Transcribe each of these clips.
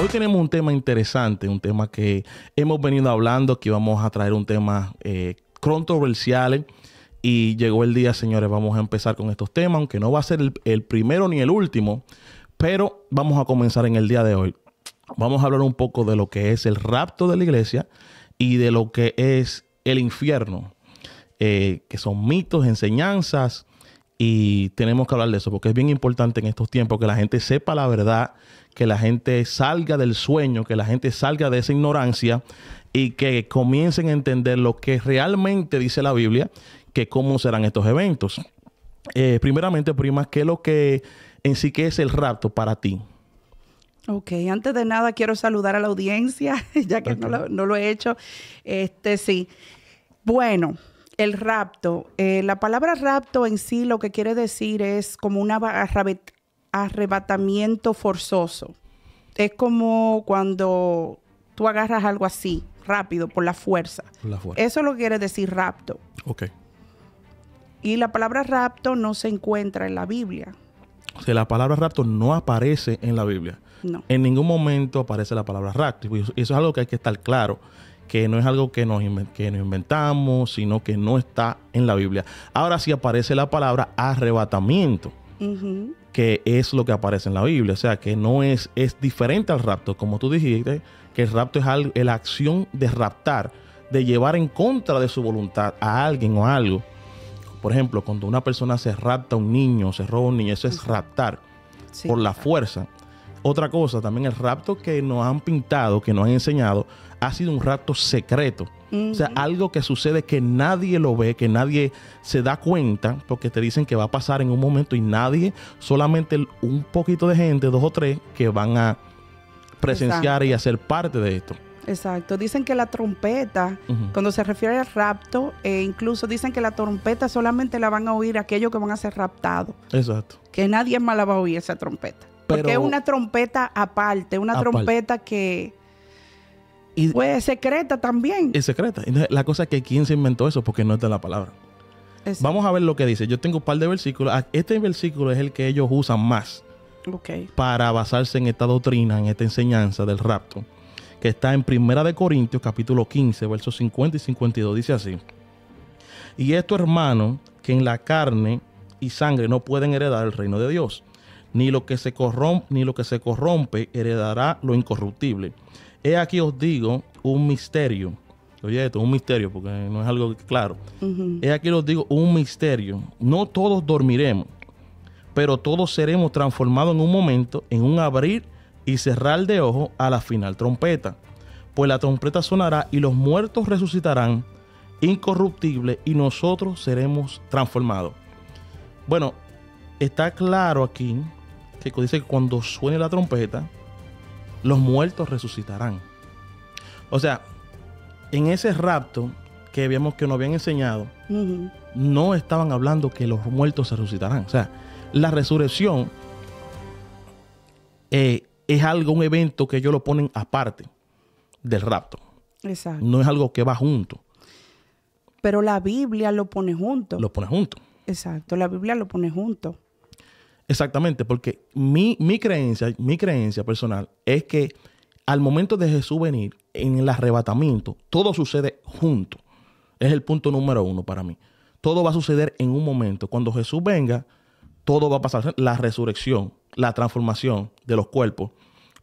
Hoy tenemos un tema interesante, un tema que hemos venido hablando, que vamos a traer un tema controversial. Y llegó el día, señores, vamos a empezar con estos temas, aunque no va a ser el primero ni el último, pero vamos a comenzar en el día de hoy. Vamos a hablar un poco de lo que es el rapto de la iglesia y de lo que es el infierno, que son mitos, enseñanzas, y tenemos que hablar de eso porque es bien importante en estos tiempos que la gente sepa la verdad, que la gente salga del sueño, que la gente salga de esa ignorancia y que comiencen a entender lo que realmente dice la Biblia, que cómo serán estos eventos. Primeramente, prima, ¿qué es lo que en sí que es el rapto para ti? Ok, antes de nada quiero saludar a la audiencia, ya que no lo he hecho. Sí. Bueno, el rapto. La palabra rapto en sí lo que quiere decir es como un arrebatamiento forzoso. Es como cuando tú agarras algo así, rápido, por la fuerza. Eso es lo que quiere decir rapto. Ok. Y la palabra rapto no se encuentra en la Biblia. O sea, la palabra rapto no aparece en la Biblia. No. En ningún momento aparece la palabra rapto. Y eso es algo que hay que estar claro, que no es algo que nos inventamos, sino que no está en la Biblia. Ahora sí aparece la palabra arrebatamiento, que es lo que aparece en la Biblia. O sea, que no es diferente al rapto. Como tú dijiste, que el rapto es la acción de raptar, de llevar en contra de su voluntad a alguien o a algo. Por ejemplo, cuando una persona se rapta a un niño, se roba a un niño, eso es raptar por la fuerza. Otra cosa, también el rapto que nos han pintado, que nos han enseñado, ha sido un rapto secreto. O sea, algo que sucede que nadie lo ve, que nadie se da cuenta, porque te dicen que va a pasar en un momento y nadie, solamente un poquito de gente, 2 o 3, que van a presenciar y hacer parte de esto. Exacto. Dicen que la trompeta, cuando se refiere al rapto, incluso dicen que la trompeta solamente la van a oír aquellos que van a ser raptados. Exacto. Que nadie más la va a oír esa trompeta. Porque es una trompeta aparte, trompeta que pues secreta también. Es secreta. Entonces, la cosa es que ¿quién se inventó eso? Porque no está en la palabra. Exacto. Vamos a ver lo que dice. Yo tengo un par de versículos. Este versículo es el que ellos usan más para basarse en esta doctrina, en esta enseñanza del rapto, que está en 1 Corintios capítulo 15, versos 50 y 52. Dice así: y esto, hermano, que en la carne y sangre no pueden heredar el reino de Dios, ni lo que se corrompe heredará lo incorruptible. He aquí os digo un misterio. Oye, esto es un misterio porque no es algo claro. He aquí os digo un misterio. No todos dormiremos, pero todos seremos transformados en un momento, en un abrir y cerrar de ojos a la final trompeta. Pues la trompeta sonará y los muertos resucitarán incorruptibles y nosotros seremos transformados. Bueno, está claro aquí que dice que cuando suene la trompeta, los muertos resucitarán. O sea, en ese rapto que vemos que nos habían enseñado, no estaban hablando que los muertos se resucitarán. O sea, la resurrección es algo, un evento que ellos lo ponen aparte del rapto. Exacto. No es algo que va junto. Pero la Biblia lo pone junto. Lo pone junto. Exacto, la Biblia lo pone junto. Exactamente, porque mi creencia personal es que al momento de Jesús venir, en el arrebatamiento, todo sucede junto. Es el punto número 1 para mí. Todo va a suceder en un momento. Cuando Jesús venga, todo va a pasar. La resurrección, la transformación de los cuerpos,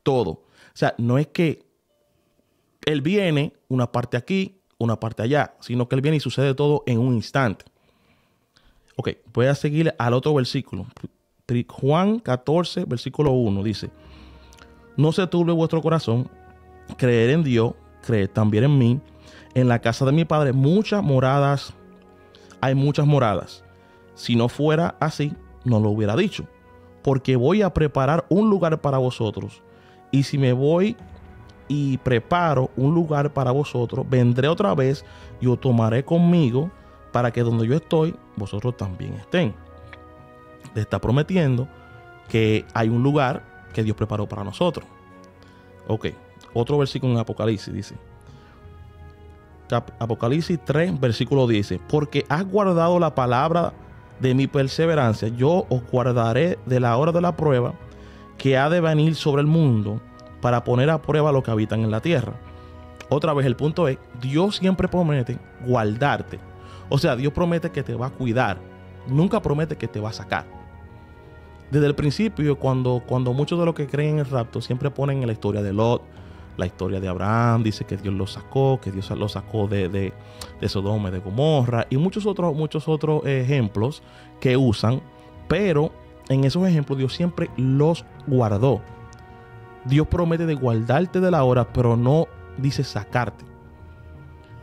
todo. O sea, no es que Él viene, una parte aquí, una parte allá, sino que Él viene y sucede todo en un instante. Ok, voy a seguir al otro versículo. Juan 14, versículo 1 dice: no se turbe vuestro corazón, creed en Dios, creed también en mí. En la casa de mi Padre hay muchas moradas. Si no fuera así, no lo hubiera dicho, porque voy a preparar un lugar para vosotros. Y si me voy y preparo un lugar para vosotros, vendré otra vez y os tomaré conmigo, para que donde yo estoy, vosotros también estén. Le está prometiendo que hay un lugar que Dios preparó para nosotros. Ok, otro versículo en Apocalipsis dice, Apocalipsis 3, versículo 10, porque has guardado la palabra de mi perseverancia, yo os guardaré de la hora de la prueba que ha de venir sobre el mundo para poner a prueba lo que habitan en la tierra. Otra vez, el punto es, Dios siempre promete guardarte. O sea, Dios promete que te va a cuidar. Nunca promete que te va a sacar. Desde el principio, cuando muchos de los que creen en el rapto siempre ponen en la historia de Lot, la historia de Abraham, dice que Dios lo sacó, que Dios lo sacó de Sodoma y de Gomorra, y muchos otros ejemplos que usan, pero en esos ejemplos Dios siempre los guardó. Dios promete de guardarte de la hora, pero no dice sacarte.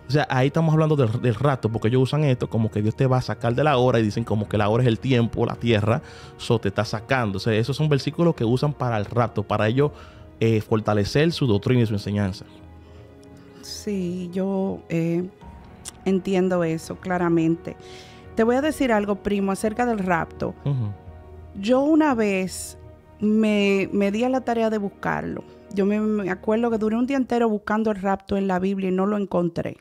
O sea, ahí estamos hablando del rapto, porque ellos usan esto como que Dios te va a sacar de la hora y dicen como que la hora es el tiempo, la tierra, te está sacando. O sea, esos son versículos que usan para el rapto, para ellos fortalecer su doctrina y su enseñanza. Sí, yo entiendo eso claramente. Te voy a decir algo, primo, acerca del rapto. Uh-huh. Yo una vez me di a la tarea de buscarlo. Yo me acuerdo que duré un día entero buscando el rapto en la Biblia y no lo encontré.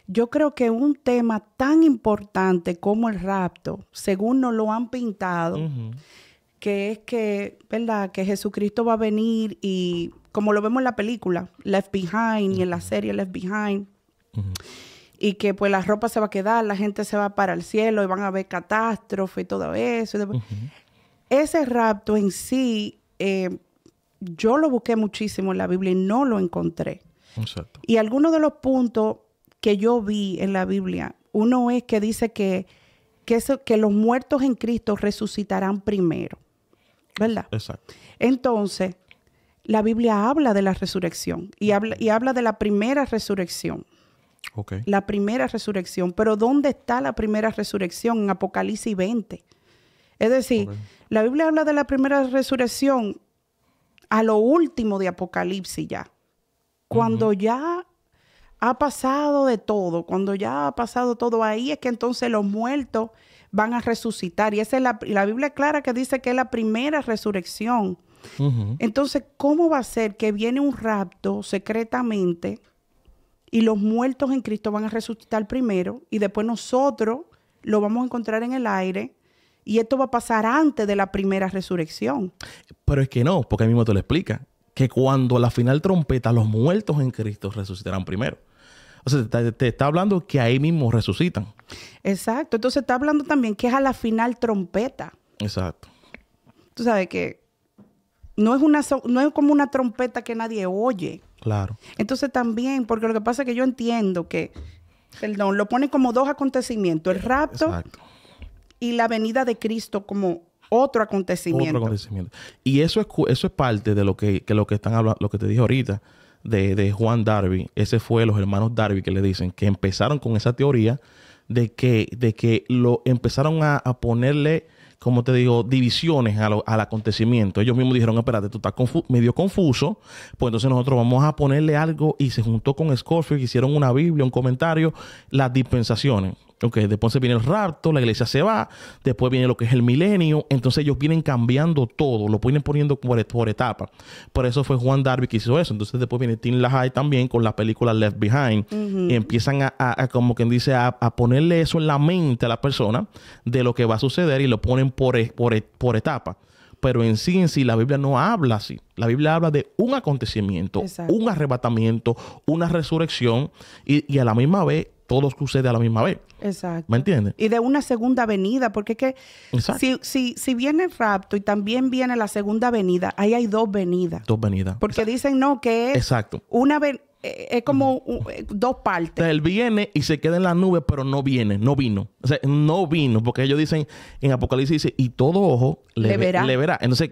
Yo creo que un tema tan importante como el rapto, según nos lo han pintado, uh-huh, que es que, ¿verdad?, que Jesucristo va a venir y, como lo vemos en la película Left Behind, uh-huh, y en la serie Left Behind, uh-huh, y que pues la ropa se va a quedar, la gente se va para el cielo y van a ver catástrofe y todo eso. Uh-huh. Ese rapto en sí, yo lo busqué muchísimo en la Biblia y no lo encontré. Exacto. Y algunos de los puntos que yo vi en la Biblia, uno es que dice que los muertos en Cristo resucitarán primero, ¿verdad? Exacto. Entonces, la Biblia habla de la resurrección y habla de la primera resurrección. Okay. La primera resurrección. Pero ¿dónde está la primera resurrección? En Apocalipsis 20. Es decir, okay, la Biblia habla de la primera resurrección a lo último de Apocalipsis ya. Cuando, uh-huh, ya ha pasado de todo, cuando ya ha pasado todo, ahí es que entonces los muertos van a resucitar. Y esa es la Biblia clara que dice que es la primera resurrección. Uh-huh. Entonces, ¿cómo va a ser que viene un rapto secretamente y los muertos en Cristo van a resucitar primero y después nosotros lo vamos a encontrar en el aire? Y esto va a pasar antes de la primera resurrección. Pero es que no, porque ahí mismo te lo explica. Que cuando la final trompeta, los muertos en Cristo resucitarán primero. O sea, te está hablando que ahí mismo resucitan. Exacto. Entonces está hablando también que es a la final trompeta. Exacto. Tú sabes que no es como una trompeta que nadie oye. Claro. Entonces también, porque lo que pasa es que yo entiendo que, perdón, lo ponen como dos acontecimientos. El rapto, exacto, y la venida de Cristo como otro acontecimiento. Otro acontecimiento. Y eso es parte de lo que están hablando, lo que te dije ahorita, de Juan Darby. Ese fue los hermanos Darby que le dicen que empezaron con esa teoría de que lo empezaron a ponerle, como te digo, divisiones al acontecimiento. Ellos mismos dijeron, espérate, tú estás medio confuso, pues entonces nosotros vamos a ponerle algo, y se juntó con Scofield, hicieron una Biblia, un comentario, las dispensaciones. Okay, después viene el rapto, la iglesia se va, después viene lo que es el milenio, entonces ellos vienen cambiando todo, lo vienen poniendo por etapas. Por eso fue Juan Darby que hizo eso. Entonces después viene Tim LaHaye también con la película Left Behind, uh-huh, y empiezan a como quien dice, a ponerle eso en la mente a la persona de lo que va a suceder y lo ponen por etapas. Pero en sí, la Biblia no habla así. La Biblia habla de un acontecimiento, exacto, un arrebatamiento, una resurrección, y a la misma vez todo sucede a la misma vez. Exacto. ¿Me entiendes? Y de una segunda venida, porque es que si viene el rapto y también viene la segunda venida, ahí hay dos venidas. Dos venidas. Porque exacto, dicen no, que es, exacto, es como dos partes. O sea, él viene y se queda en la nube, pero no vino. O sea, no vino, porque ellos dicen, en Apocalipsis dice, y todo ojo le verá. Entonces,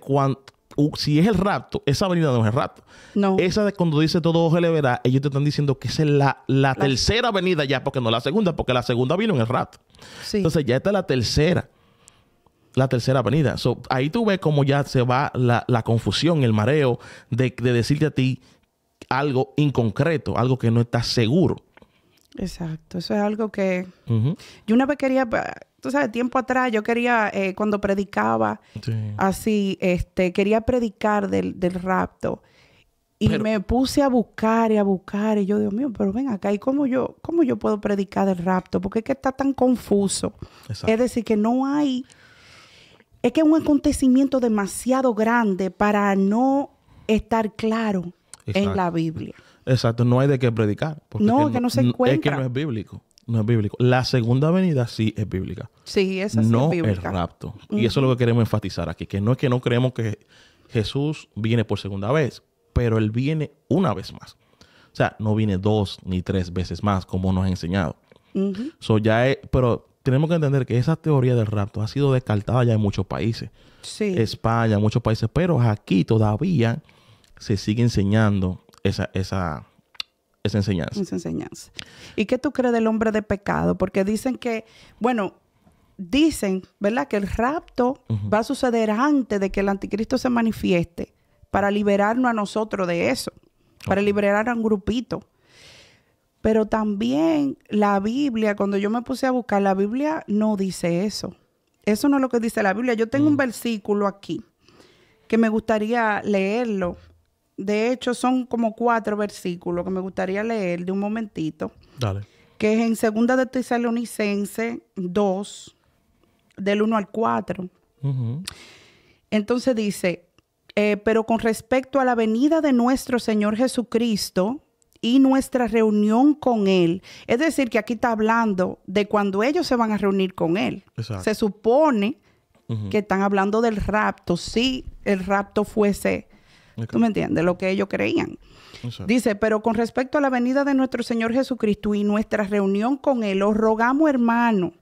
si es el rapto, esa venida no es el rapto. No. Esa de cuando dice todo ojo le verá, ellos te están diciendo que esa es la tercera venida ya, porque no la segunda, porque la segunda vino en el rapto. Sí. Entonces ya está la tercera venida. Ahí tú ves cómo ya se va la confusión, el mareo de decirte a ti algo inconcreto, algo que no estás seguro. Exacto. Eso es algo que... Uh-huh. Yo una vez quería... Tú sabes, tiempo atrás yo quería, cuando predicaba, sí, así, quería predicar del rapto. Y me puse a buscar. Y yo, Dios mío, pero ven acá, ¿y cómo yo puedo predicar del rapto? Porque es que está tan confuso. Exacto. Es decir, que no hay... Es que es un acontecimiento demasiado grande para no estar claro en la Biblia. Exacto, no hay de qué predicar. No, que no se encuentra. Es que no es bíblico. No es bíblico. La segunda venida sí es bíblica. Sí, esa sí no es bíblica. No el rapto. Y eso es lo que queremos enfatizar aquí. Que no es que no creemos que Jesús viene por segunda vez, pero Él viene una vez más. O sea, no viene 2 ni 3 veces más, como nos ha enseñado. Pero tenemos que entender que esa teoría del rapto ha sido descartada ya en muchos países. Sí. España, muchos países. Pero aquí todavía se sigue enseñando esa enseñanza. Esa enseñanza. ¿Y qué tú crees del hombre de pecado? Porque dicen que, ¿verdad? Que el rapto va a suceder antes de que el anticristo se manifieste para liberarnos a nosotros de eso, para liberar a un grupito. Pero también la Biblia, cuando yo me puse a buscar, la Biblia no dice eso. Eso no es lo que dice la Biblia. Yo tengo un versículo aquí que me gustaría leerlo. De hecho, son como 4 versículos que me gustaría leer de un momentito. Dale. Que es en 2 de Tesalonicenses 2, del 1 al 4. Entonces dice, pero con respecto a la venida de nuestro Señor Jesucristo y nuestra reunión con Él. Es decir, que aquí está hablando de cuando ellos se van a reunir con Él. Exacto. Se supone que están hablando del rapto. Si el rapto fuese... ¿Tú me entiendes? Lo que ellos creían. Exacto. Dice, pero con respecto a la venida de nuestro Señor Jesucristo y nuestra reunión con Él, os rogamos, hermano,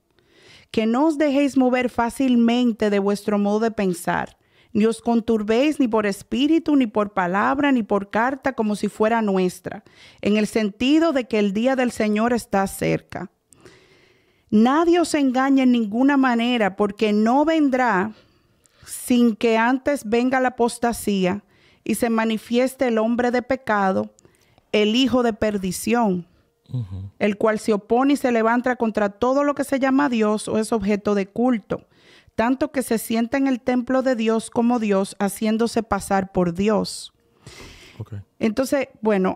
que no os dejéis mover fácilmente de vuestro modo de pensar, ni os conturbéis ni por espíritu, ni por palabra, ni por carta, como si fuera nuestra, en el sentido de que el día del Señor está cerca. Nadie os engañe en ninguna manera, porque no vendrá sin que antes venga la apostasía y se manifieste el hombre de pecado, el hijo de perdición, el cual se opone y se levanta contra todo lo que se llama Dios o es objeto de culto, tanto que se sienta en el templo de Dios como Dios, haciéndose pasar por Dios. Entonces,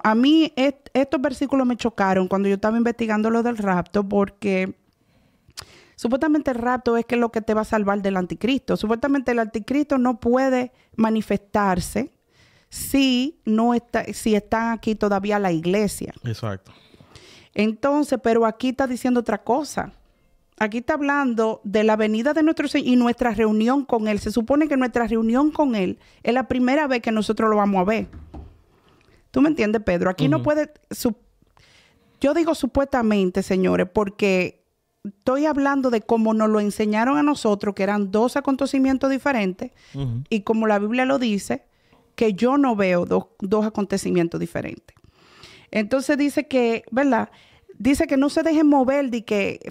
a mí estos versículos me chocaron cuando yo estaba investigando lo del rapto, porque supuestamente el rapto es que es lo que te va a salvar del anticristo. Supuestamente el anticristo no puede manifestarse si están aquí todavía la iglesia. Exacto. Entonces, pero aquí está diciendo otra cosa. Aquí está hablando de la venida de nuestro Señor y nuestra reunión con Él. Se supone que nuestra reunión con Él es la primera vez que nosotros lo vamos a ver. ¿Tú me entiendes, Pedro? Aquí no puede... Yo digo supuestamente, señores, porque estoy hablando de cómo nos lo enseñaron a nosotros, que eran 2 acontecimientos diferentes, y como la Biblia lo dice, que yo no veo dos acontecimientos diferentes. Entonces dice que, ¿verdad? Dice que no se dejen mover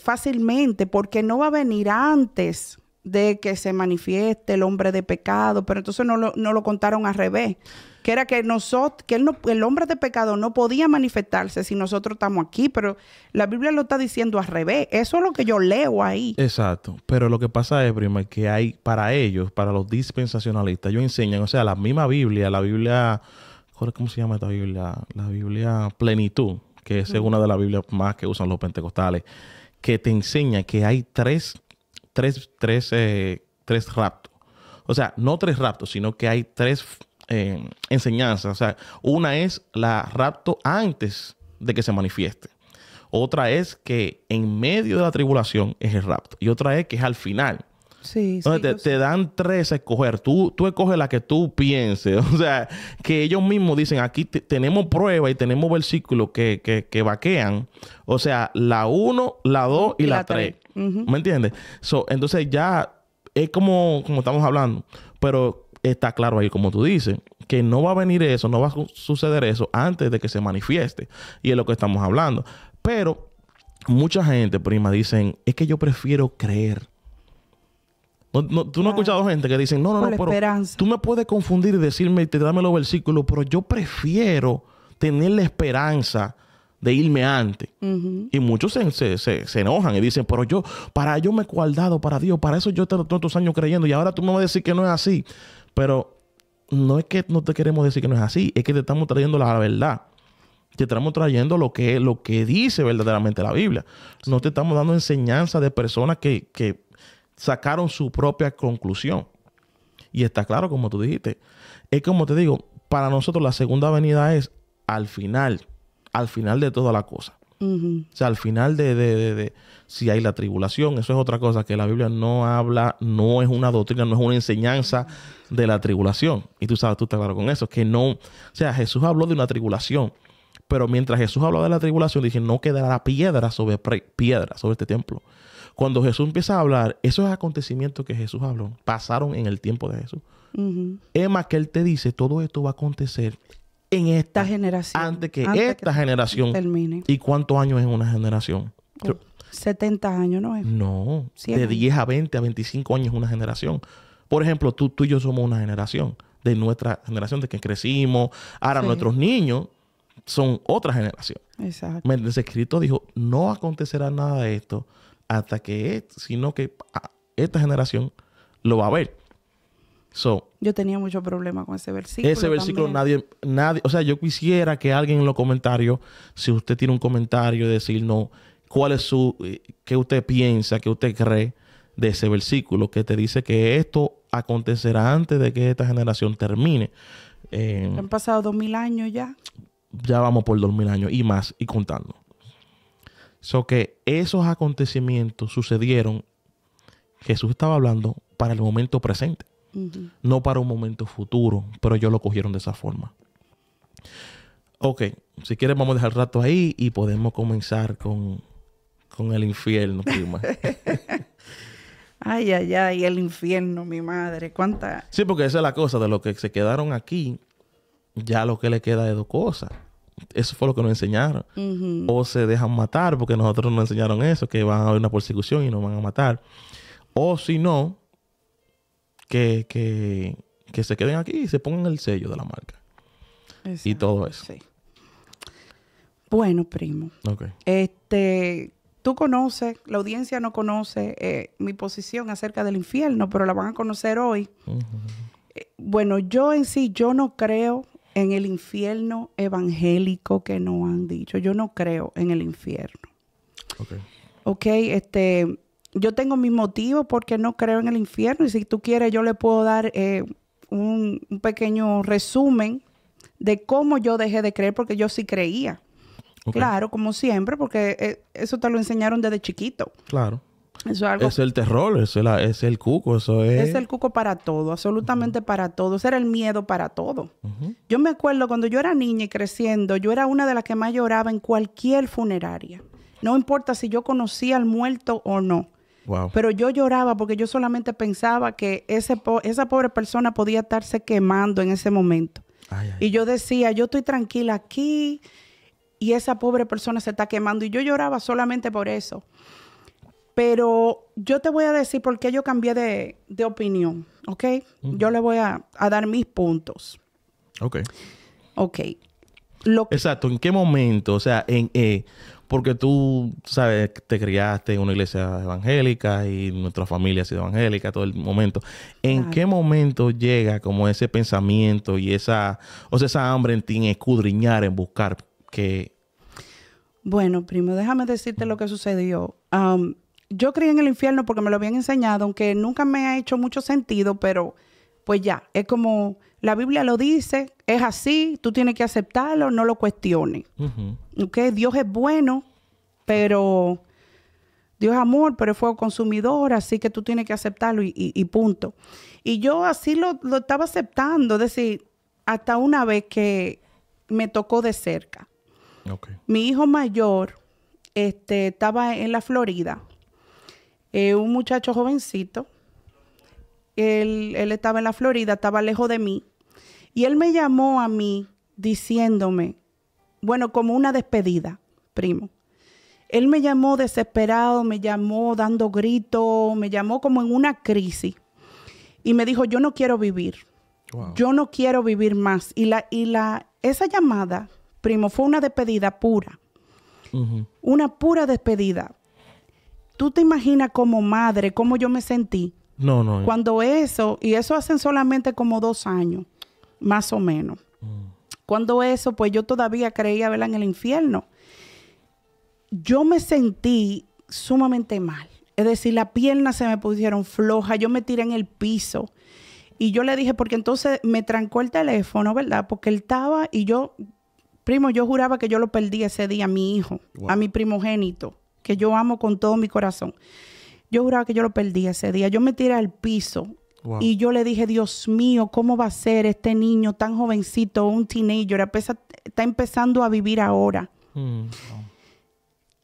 fácilmente, porque no va a venir antes de que se manifieste el hombre de pecado. Pero entonces no lo contaron al revés. Que era que el hombre de pecado no podía manifestarse si nosotros estamos aquí. Pero la Biblia lo está diciendo al revés. Eso es lo que yo leo ahí. Exacto. Pero lo que pasa es, prima, que hay para ellos, para los dispensacionalistas, ellos enseñan, o sea, la misma Biblia, ¿cómo se llama esta Biblia? La Biblia Plenitud, que es una de las Biblias más que usan los pentecostales, que te enseña que hay tres raptos. O sea, no 3 raptos, sino que hay 3 enseñanzas. O sea, una es la rapto antes de que se manifieste. Otra es que en medio de la tribulación es el rapto. Y otra es que es al final. Sí, entonces te dan 3 a escoger. Tú escoges la que tú pienses. O sea, que ellos mismos dicen, aquí tenemos pruebas y tenemos versículos que vaquean. O sea, la 1, la 2 y la 3. ¿Me entiendes? Entonces ya es como estamos hablando. Pero está claro ahí, como tú dices, que no va a venir eso, no va a suceder eso antes de que se manifieste. Y es lo que estamos hablando. Pero mucha gente, prima, dicen, es que yo prefiero creer. Tú no has escuchado gente que dicen, no, pero esperanza. Tú me puedes confundir y decirme, te dame los versículos, pero yo prefiero tener la esperanza de irme antes. Y muchos se enojan y dicen, pero yo me he guardado para Dios, para eso yo tengo tantos años creyendo y ahora tú me vas a decir que no es así. Pero no es que no te queremos decir que no es así, es que te estamos trayendo la verdad. Te estamos trayendo lo que dice verdaderamente la Biblia. No te estamos dando enseñanza de personas que sacaron su propia conclusión. Y está claro, como tú dijiste. Es como te digo, para nosotros la segunda venida es al final de toda la cosa. O sea, al final de si hay la tribulación. Eso es otra cosa que la Biblia no habla, no es una doctrina, no es una enseñanza de la tribulación. Y tú sabes, tú estás claro con eso, que no, o sea, Jesús habló de una tribulación, pero mientras Jesús habló de la tribulación, dije, no quedará piedra sobre este templo. Cuando Jesús empieza a hablar, esos acontecimientos que Jesús habló pasaron en el tiempo de Jesús. Es más que Él te dice, todo esto va a acontecer en esta generación. Antes que esta generación termine. ¿Y cuántos años es una generación? 70 años, ¿no es? No, de 10 a 20 a 25 años es una generación. Por ejemplo, tú y yo somos una generación. De nuestra generación, de que crecimos. Ahora nuestros niños son otra generación. Exacto. Entonces Cristo dijo, no acontecerá nada de esto hasta que sino que esta generación lo va a ver. Yo tenía mucho problema con ese versículo. Ese versículo nadie, o sea, yo quisiera que alguien en los comentarios, si usted tiene un comentario, decirnos cuál es qué usted piensa, qué usted cree de ese versículo que te dice que esto acontecerá antes de que esta generación termine. Han pasado 2000 años ya. Ya vamos por 2000 años y más, y contando. Que esos acontecimientos sucedieron, Jesús estaba hablando para el momento presente. No para un momento futuro, pero ellos lo cogieron de esa forma. Ok, si quieres vamos a dejar el rato ahí y podemos comenzar con el infierno, prima. Ay, el infierno, mi madre, ¿cuánta? Sí, porque esa es la cosa, de lo que se quedaron aquí, ya lo que le queda es dos cosas. Eso fue lo que nos enseñaron. O se dejan matar, porque nosotros nos enseñaron eso, que van a haber una persecución y nos van a matar. O si no, que se queden aquí y se pongan el sello de la marca. Exacto. Y todo eso. Sí. Bueno, primo. Okay. Tú conoces, la audiencia no conoce mi posición acerca del infierno, pero la van a conocer hoy. Bueno, yo en sí, yo no creo en el infierno evangélico que nos han dicho. Yo no creo en el infierno. Ok, yo tengo mis motivos porque no creo en el infierno y si tú quieres yo le puedo dar un pequeño resumen de cómo yo dejé de creer porque yo sí creía. Claro, como siempre, porque eso te lo enseñaron desde chiquito. Claro. Eso es algo... Es el terror, es el cuco, eso es... Es el cuco para todo, absolutamente para todo. Ese era el miedo para todo. Yo me acuerdo cuando yo era niña y creciendo, yo era una de las que más lloraba en cualquier funeraria. No importa si yo conocía al muerto o no. Wow. Pero yo lloraba porque yo solamente pensaba que esa pobre persona podía estarse quemando en ese momento. Y yo decía, yo estoy tranquila aquí y esa pobre persona se está quemando. Y yo lloraba solamente por eso. Pero yo te voy a decir por qué yo cambié de opinión, ¿ok? Yo le voy a dar mis puntos. Ok. Exacto. ¿En qué momento? O sea, porque tú, sabes, te criaste en una iglesia evangélica y nuestra familia ha sido evangélica todo el momento. ¿En qué momento llega como ese pensamiento y esa hambre en ti en escudriñar, en buscar que... Bueno, primo, déjame decirte lo que sucedió. Yo creí en el infierno porque me lo habían enseñado, aunque nunca me ha hecho mucho sentido, pero pues ya, es como la Biblia lo dice, es así, tú tienes que aceptarlo, no lo cuestiones. ¿Okay? Dios es bueno, pero Dios es amor, pero es fuego consumidor, así que tú tienes que aceptarlo y punto. Y yo así lo estaba aceptando, es decir, hasta una vez que me tocó de cerca. Mi hijo mayor estaba en la Florida. Un muchacho jovencito. Él estaba en la Florida, estaba lejos de mí. Y él me llamó a mí diciéndome, bueno, como una despedida, primo. Él me llamó desesperado, me llamó dando gritos, me llamó como en una crisis. Y me dijo, yo no quiero vivir. Wow. Yo no quiero vivir más. Esa llamada, primo, fue una despedida pura. Una pura despedida. ¿Tú te imaginas como madre cómo yo me sentí? No. Cuando eso hacen solamente como 2 años, más o menos. Cuando eso, pues yo todavía creía, ¿verdad?, en el infierno. Yo me sentí sumamente mal. Es decir, las piernas se me pusieron flojas, yo me tiré en el piso. Y yo le dije, porque entonces me trancó el teléfono, ¿verdad? Porque él estaba y yo, primo, yo juraba que yo lo perdí ese día a mi hijo, a mi primogénito, que yo amo con todo mi corazón. Yo juraba que yo lo perdí ese día. Yo me tiré al piso y yo le dije, Dios mío, ¿cómo va a ser este niño tan jovencito, un teenager, está empezando a vivir ahora?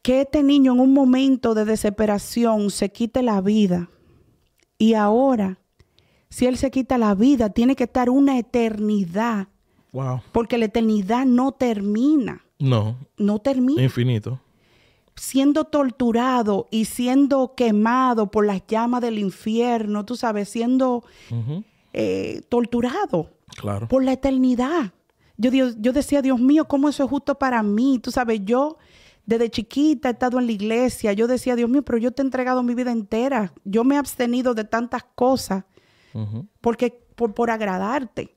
Que este niño en un momento de desesperación se quite la vida. Y ahora, si él se quita la vida, tiene que estar una eternidad. Wow. Porque la eternidad no termina. No. No termina. Infinito. Siendo torturado y siendo quemado por las llamas del infierno, tú sabes, siendo torturado. Claro. Por la eternidad. Yo decía, Dios mío, ¿cómo eso es justo para mí? Tú sabes, yo desde chiquita he estado en la iglesia. Yo decía, Dios mío, pero yo te he entregado mi vida entera. Yo me he abstenido de tantas cosas porque por agradarte.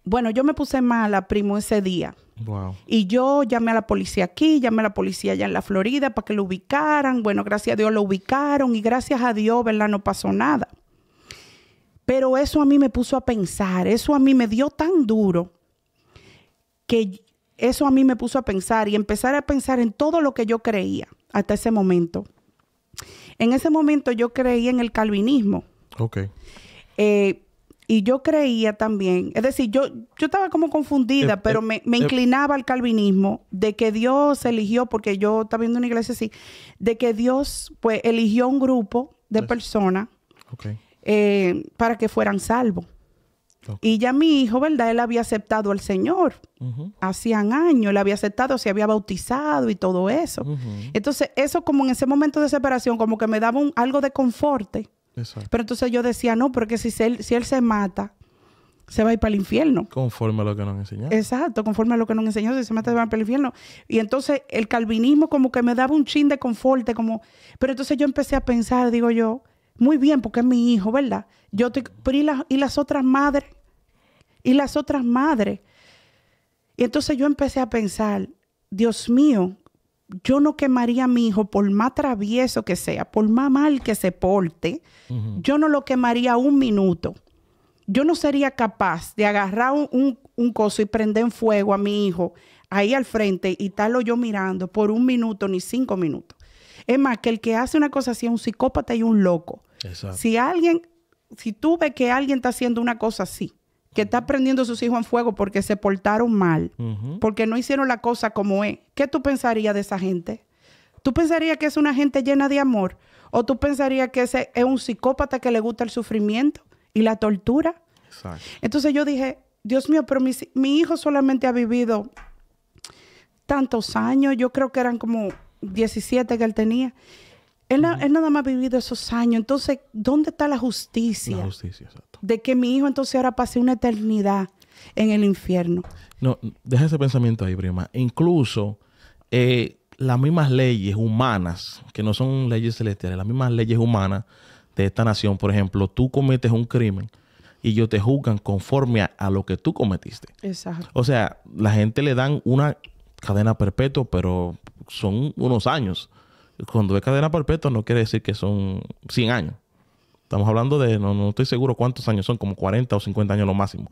Bueno, yo me puse mala, primo, ese día. Wow. Y yo llamé a la policía aquí, llamé a la policía allá en la Florida para que lo ubicaran. Bueno, gracias a Dios lo ubicaron y gracias a Dios, ¿verdad? No pasó nada. Pero eso a mí me puso a pensar, eso a mí me dio tan duro que eso a mí me puso a pensar y empezar a pensar en todo lo que yo creía hasta ese momento. En ese momento yo creía en el calvinismo. Ok. Y yo creía también, es decir, yo estaba como confundida, pero me inclinaba al calvinismo de que Dios eligió, porque yo estaba viendo una iglesia así, de que Dios pues eligió un grupo de personas para que fueran salvos. Okay. Y ya mi hijo, ¿verdad? Él había aceptado al Señor. Hacían años, él había aceptado, se había bautizado y todo eso. Entonces, eso como en ese momento de separación, como que me daba algo de confort. Exacto. Pero entonces yo decía, no, porque si él se mata, se va a ir para el infierno. Conforme a lo que nos enseñaron. Exacto, conforme a lo que nos enseñó, si se mata, se va para el infierno. Y entonces el calvinismo como que me daba un chin de confort, pero entonces yo empecé a pensar, digo yo, muy bien, porque es mi hijo, ¿verdad? Pero ¿y las otras madres? ¿Y las otras madres? Y entonces yo empecé a pensar, Dios mío, yo no quemaría a mi hijo por más travieso que sea, por más mal que se porte. Yo no lo quemaría un minuto. Yo no sería capaz de agarrar un coso y prender en fuego a mi hijo ahí al frente y estarlo yo mirando por un minuto ni 5 minutos. Es más, que el que hace una cosa así es un psicópata y un loco. Exacto. Si tú ves que alguien está haciendo una cosa así, que está prendiendo a sus hijos en fuego porque se portaron mal, porque no hicieron la cosa como es, ¿qué tú pensarías de esa gente? ¿Tú pensarías que es una gente llena de amor? ¿O tú pensarías que ese es un psicópata que le gusta el sufrimiento y la tortura? Exacto. Entonces yo dije, Dios mío, pero mi hijo solamente ha vivido tantos años. Yo creo que eran como 17 que él tenía. Él nada más ha vivido esos años. Entonces, ¿dónde está la justicia? La justicia, exacto. De que mi hijo entonces ahora pase una eternidad en el infierno. No, deja ese pensamiento ahí, prima. Incluso las mismas leyes humanas, que no son leyes celestiales, las mismas leyes humanas de esta nación, por ejemplo, tú cometes un crimen y ellos te juzgan conforme a lo que tú cometiste. Exacto. O sea, la gente le dan una cadena perpetua, pero son unos años. Cuando es cadena perpetua no quiere decir que son 100 años. Estamos hablando de, no estoy seguro cuántos años son, como 40 o 50 años lo máximo.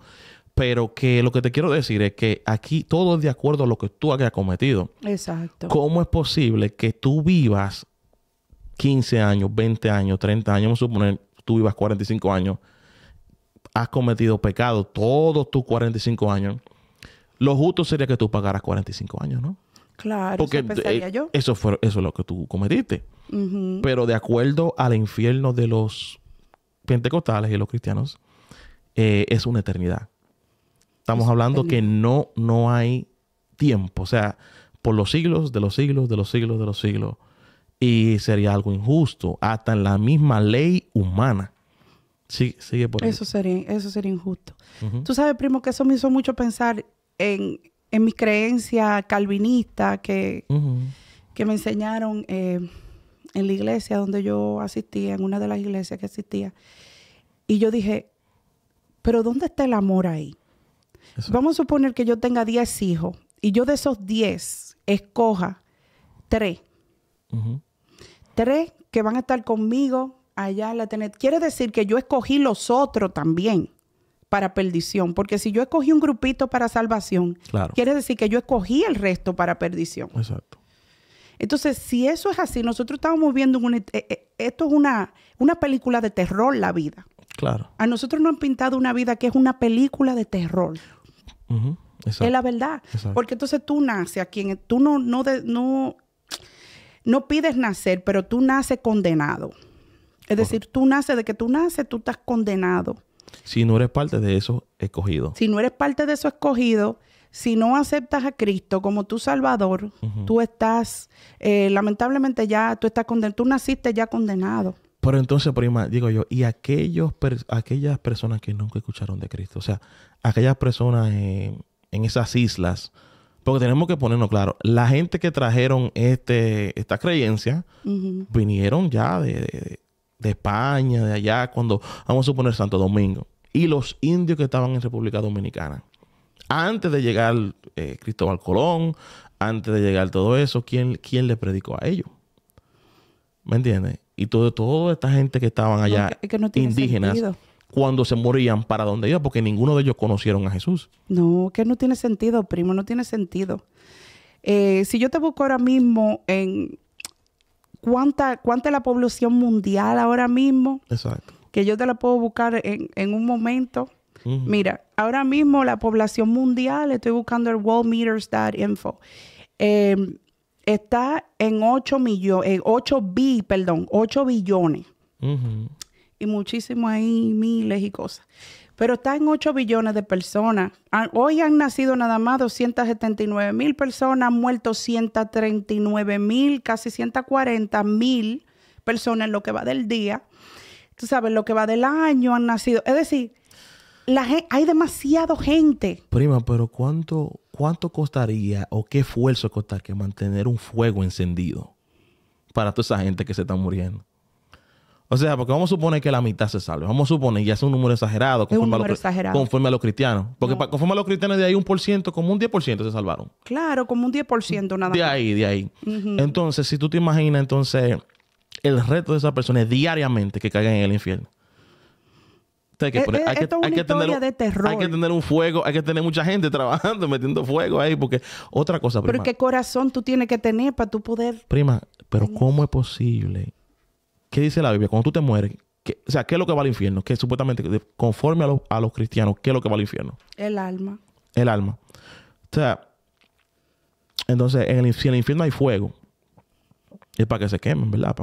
Pero que lo que te quiero decir es que aquí todo es de acuerdo a lo que tú hayas cometido. Exacto. ¿Cómo es posible que tú vivas 15 años, 20 años, 30 años, vamos a suponer tú vivas 45 años, has cometido pecado todos tus 45 años? Lo justo sería que tú pagaras 45 años, ¿no? Claro, porque eso pensaría yo. Eso es lo que tú cometiste. Pero de acuerdo al infierno de los pentecostales y los cristianos, es una eternidad. Estamos hablando que no hay tiempo. O sea, por los siglos de los siglos de los siglos de los siglos. Y sería algo injusto. Hasta en la misma ley humana. Sí, sigue por ahí. Eso sería injusto. Tú sabes, primo, que eso me hizo mucho pensar en mi creencia calvinista que me enseñaron en la iglesia donde yo asistía, en una de las iglesias que asistía. Y yo dije, ¿pero dónde está el amor ahí? Eso. Vamos a suponer que yo tenga 10 hijos y yo de esos 10 escoja 3. 3 que van a estar conmigo allá en la eternidad. Quiere decir que yo escogí los otros también para perdición. Porque si yo escogí un grupito para salvación, quiere decir que yo escogí el resto para perdición. Exacto. Entonces, si eso es así, nosotros estamos viendo esto es una película de terror, la vida. Claro. A nosotros nos han pintado una vida que es una película de terror. Exacto. Es la verdad. Exacto. Porque entonces tú naces a quien tú no pides nacer, pero tú naces condenado. Es decir, tú naces, de que tú naces, tú estás condenado. Si no eres parte de eso escogido. Si no eres parte de eso escogido, si no aceptas a Cristo como tu Salvador, tú estás, lamentablemente ya, tú estás condenado. Tú naciste ya condenado. Pero entonces, prima, digo yo, y aquellas personas que nunca escucharon de Cristo, o sea, aquellas personas en esas islas, porque tenemos que ponernos claro, la gente que trajeron esta creencia, vinieron ya de España, de allá, cuando, vamos a suponer, Santo Domingo, y los indios que estaban en República Dominicana. Antes de llegar Cristóbal Colón, antes de llegar todo eso, ¿quién le predicó a ellos? ¿Me entiendes? Y toda esta gente que estaban allá, que no indígenas, sentido. Cuando se morían, ¿para dónde iban? Porque ninguno de ellos conocieron a Jesús. No, que no tiene sentido, primo, no tiene sentido. Si yo te busco ahora mismo en cuánta es la población mundial ahora mismo. Exacto. Que yo te la puedo buscar en un momento. Mira, ahora mismo la población mundial, estoy buscando el worldmeters.info, está en 8 billones. Y muchísimo ahí, miles y cosas. Pero está en 8 billones de personas. Hoy han nacido nada más 279,000 personas, han muerto 139,000, casi 140,000 personas en lo que va del día. Tú sabes, lo que va del año han nacido. Es decir, hay demasiada gente. Prima, pero ¿cuánto costaría o qué esfuerzo costaría mantener un fuego encendido para toda esa gente que se está muriendo? O sea, porque vamos a suponer que la mitad se salve. Vamos a suponer, ya es un número exagerado conforme a los cristianos. Porque conforme a los cristianos de ahí 1%, como un 10% se salvaron. Claro, como un 10% nada más. De ahí. Entonces, si tú te imaginas, entonces, el reto de esas personas diariamente que caigan en el infierno. Hay que tener un fuego, hay que tener mucha gente trabajando, metiendo fuego ahí, porque otra cosa, prima. Pero ¿qué corazón tú tienes que tener para tú poder? Prima, pero ¿cómo es posible? ¿Qué dice la Biblia? Cuando tú te mueres, ¿qué es lo que va al infierno? Que supuestamente, conforme a los cristianos, ¿qué es lo que va al infierno? El alma. El alma. O sea, entonces, si en el infierno hay fuego, es para que se quemen, ¿verdad?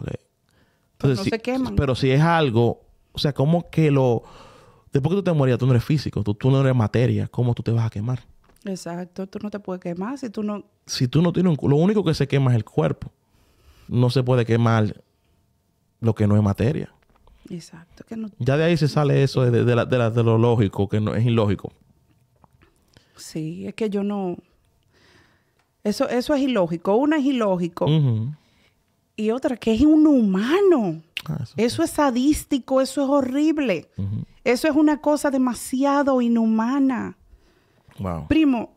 Entonces, no se queman. Pero si es algo, o sea, ¿cómo que después que tú te morías, tú no eres físico, tú no eres materia, ¿cómo tú te vas a quemar? Exacto, tú no te puedes quemar si tú no... Si tú no tienes lo único que se quema es el cuerpo. No se puede quemar lo que no es materia. Exacto. Que no... Ya de ahí se sale eso de lo lógico, que no es ilógico. Sí, es que yo no... Eso es ilógico. Una es ilógico. Y otra que es inhumano. Eso es sadístico, eso es horrible. Eso es una cosa demasiado inhumana. Wow. Primo,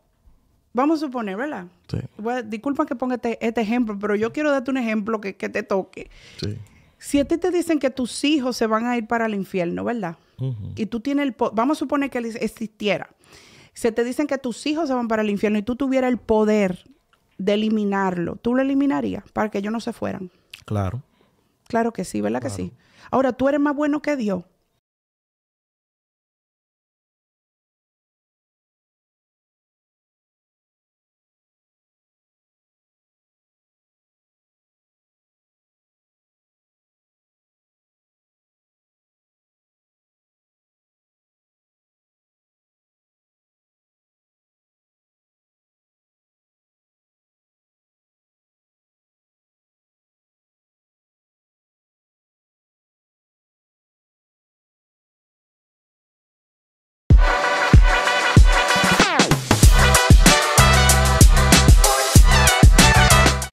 vamos a suponer, ¿verdad? Sí. Disculpa que ponga este ejemplo, pero yo quiero darte un ejemplo que te toque. Sí. Si a ti te dicen que tus hijos se van a ir para el infierno, ¿verdad? Y tú tienes vamos a suponer que existiera. Se te dicen que tus hijos se van para el infierno y tú tuvieras el poder de eliminarlo. ¿Tú lo eliminarías para que ellos no se fueran? Claro. Claro que sí, ¿verdad que sí? Ahora, ¿tú eres más bueno que Dios?